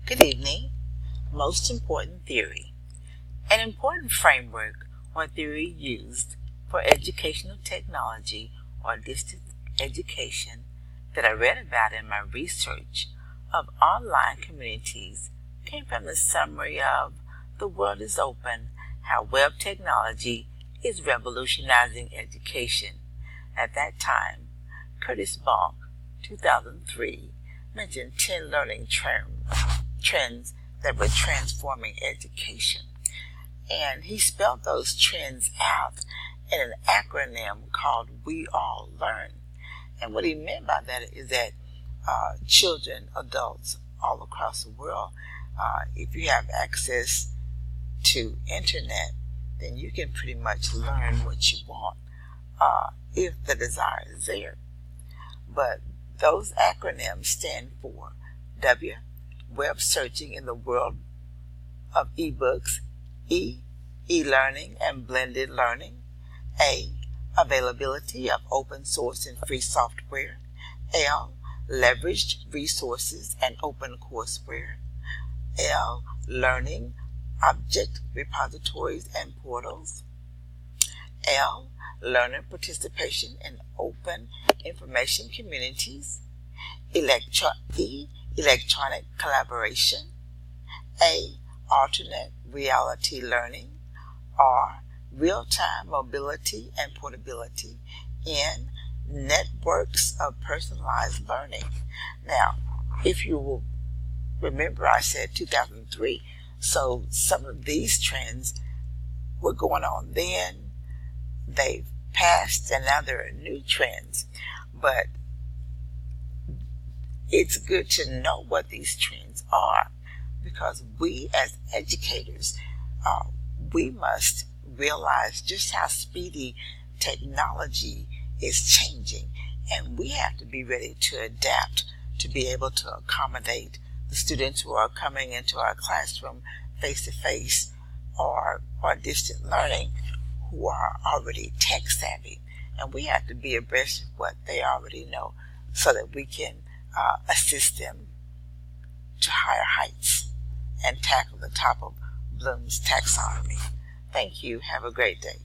Good evening. Most important theory. An important framework or theory used for educational technology or distance education that I read about in my research of online communities came from the summary of The World is Open, How Web Technology is Revolutionizing Education. At that time, Curtis Balk, 2003, mentioned 10 learning trends that were transforming education. And he spelled those trends out in an acronym called We All Learn. And what he meant by that is that children, adults all across the world, if you have access to internet, then you can pretty much learn what you want if the desire is there. But those acronyms stand for W, web searching in the world of ebooks, E, e-learning and blended learning, A, availability of open source and free software, L, leveraged resources and open courseware, L, learning object repositories and portals, L, learner participation in open information communities, E, electronic collaboration, A, alternate reality learning, R, real-time mobility and portability, N, networks of personalized learning. Now, if you will remember, I said 2003, so some of these trends were going on then, they've passed, and now there are new trends. But it's good to know what these trends are, because we as educators, we must realize just how speedy technology is changing, and we have to be ready to adapt to be able to accommodate the students who are coming into our classroom face-to-face or distant learning who are already tech savvy, and we have to be abreast of what they already know so that we can assist them to higher heights and tackle the top of Bloom's taxonomy. Thank you. Have a great day.